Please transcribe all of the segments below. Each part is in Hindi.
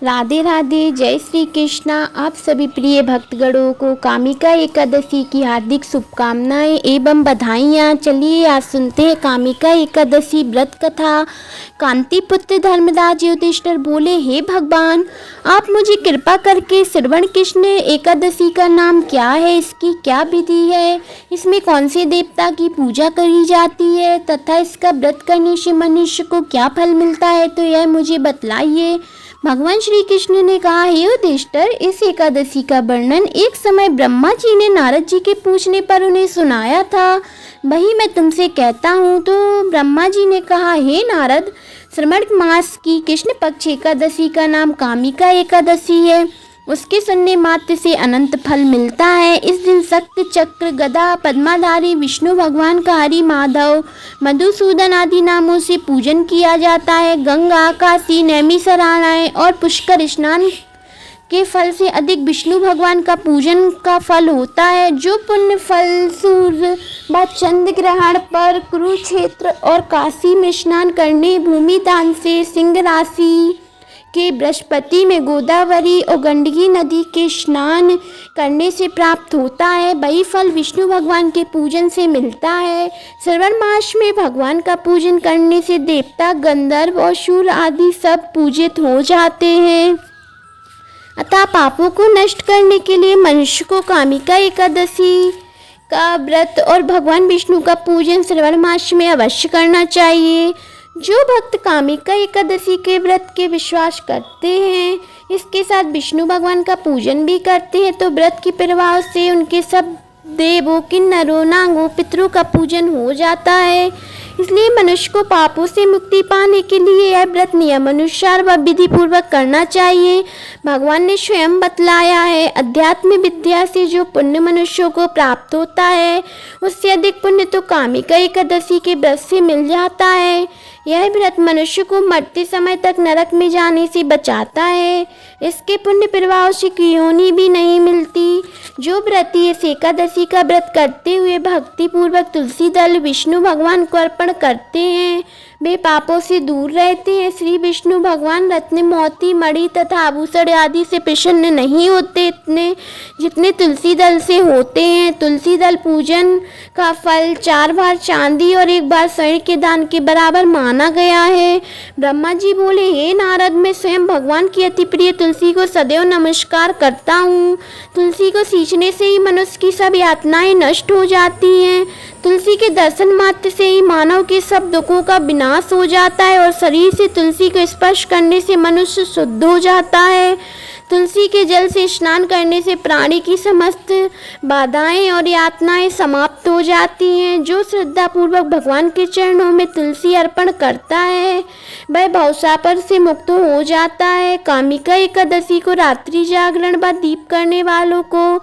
राधे राधे, जय श्री कृष्णा। आप सभी प्रिय भक्तगणों को कामिका एकादशी की हार्दिक शुभकामनाएं एवं बधाइयाँ। चलिए आज सुनते हैं कामिका एकादशी व्रत कथा। कांति पुत्र धर्मराज युधिष्ठिर बोले, हे भगवान, आप मुझे कृपा करके श्रवण कृष्ण एकादशी का नाम क्या है, इसकी क्या विधि है, इसमें कौन से देवता की पूजा करी जाती है तथा इसका व्रत करने से मनुष्य को क्या फल मिलता है, तो यह मुझे बतलाइए। भगवान श्री कृष्ण ने कहा, हे युधिष्ठिर, इस एकादशी का वर्णन एक समय ब्रह्मा जी ने नारद जी के पूछने पर उन्हें सुनाया था, वही मैं तुमसे कहता हूँ। तो ब्रह्मा जी ने कहा, हे नारद, श्रावण मास की कृष्ण पक्ष एकादशी का नाम कामिका एकादशी है। उसके सुनने मात्र से अनंत फल मिलता है। इस दिन शक्ति चक्र गदा पद्माधारी विष्णु भगवान का हरि माधव मधुसूदन आदि नामों से पूजन किया जाता है। गंगा काशी नैमिषारण्य और पुष्कर स्नान के फल से अधिक विष्णु भगवान का पूजन का फल होता है। जो पुण्य फल सूर्य व चंद्र ग्रहण पर कुरुक्षेत्र और काशी में स्नान करने, भूमि दान से, सिंह राशि के बृहस्पति में, गोदावरी और गंडकी नदी के स्नान करने से प्राप्त होता है, वही फल विष्णु भगवान के पूजन से मिलता है। श्रावण मास में भगवान का पूजन करने से देवता, गंधर्व और शूर आदि सब पूजित हो जाते हैं। अतः पापों को नष्ट करने के लिए मनुष्य को कामिका एकादशी का व्रत और भगवान विष्णु का पूजन श्रावण मास में अवश्य करना चाहिए। जो भक्त कामिका एकादशी के व्रत के विश्वास करते हैं, इसके साथ विष्णु भगवान का पूजन भी करते हैं, तो व्रत की प्रभाव से उनके सब देवों, किन्नरों, नागों, पितरों का पूजन हो जाता है। इसलिए मनुष्य को पापों से मुक्ति पाने के लिए यह व्रत नियमानुसार व विधि पूर्वक करना चाहिए। भगवान ने स्वयं बतलाया है, अध्यात्म विद्या से जो पुण्य मनुष्यों को प्राप्त होता है, उससे अधिक पुण्य तो कामिका एकादशी के व्रत से मिल जाता है। यह व्रत मनुष्य को मरते समय तक नरक में जाने से बचाता है। इसके पुण्य प्रभाव से योनि भी नहीं मिलती। जो व्रती इस एकादशी का व्रत करते हुए भक्ति पूर्वक तुलसी दल विष्णु भगवान को अर्पण करते हैं, वे पापों से दूर रहते हैं। श्री विष्णु भगवान रत्न, मोती, मणि तथा आभूषण आदि से प्रसन्न नहीं होते इतने जितने तुलसी दल से होते हैं। तुलसी दल पूजन का फल 4 बार चांदी और 1 बार स्वर्ण के दान के बराबर माना गया है। ब्रह्मा जी बोले, हे नारद, मैं स्वयं भगवान की अति प्रिय तुलसी को सदैव नमस्कार करता हूँ। तुलसी को सींचने से ही मनुष्य की सब यातनाएं नष्ट हो जाती हैं। तुलसी के दर्शन मात्र से ही मानव के सब दुखों का विनाश हो जाता है और शरीर से तुलसी को स्पर्श करने से मनुष्य शुद्ध हो जाता है। तुलसी के जल से स्नान करने से प्राणी की समस्त बाधाएं और यातनाएं समाप्त हो जाती हैं। जो श्रद्धापूर्वक भगवान के चरणों में तुलसी अर्पण करता है, वह भवसागर से मुक्त हो जाता है। कामिका एकादशी को रात्रि जागरण व दीप करने वालों को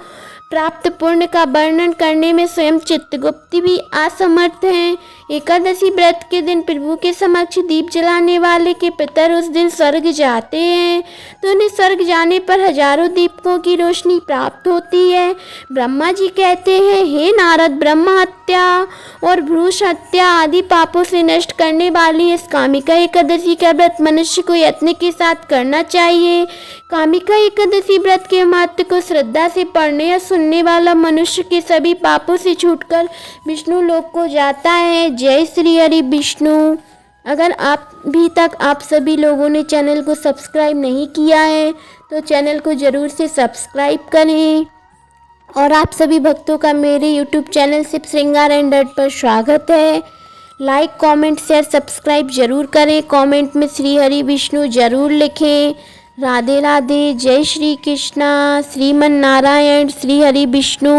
प्राप्त पुण्य का वर्णन करने में स्वयं चित्रगुप्त भी असमर्थ हैं। एकादशी व्रत के दिन प्रभु के समक्ष दीप जलाने वाले के पितर उस दिन स्वर्ग जाते हैं, तो उन्हें स्वर्ग जाने पर हजारों दीपकों की रोशनी प्राप्त होती है। ब्रह्मा जी कहते हैं, हे नारद, ब्रह्म हत्या और भ्रूष हत्या आदि पापों से नष्ट करने वाली इस कामिका एकादशी का व्रत मनुष्य को यत्न के साथ करना चाहिए। कामिका एकादशी व्रत के महत्व को श्रद्धा से पढ़ने या सुनने वाला मनुष्य के सभी पापों से छूटकर विष्णु लोक को जाता है। जय श्री हरि विष्णु। अगर अभी तक आप सभी लोगों ने चैनल को सब्सक्राइब नहीं किया है, तो चैनल को ज़रूर से सब्सक्राइब करें। और आप सभी भक्तों का मेरे YouTube चैनल शिव श्रृंगार एंड आर्ट पर स्वागत है। लाइक, कमेंट, शेयर, सब्सक्राइब जरूर करें। कमेंट में श्री हरि विष्णु जरूर लिखें। राधे राधे, जय श्री कृष्णा, श्रीमन नारायण, श्री हरि विष्णु।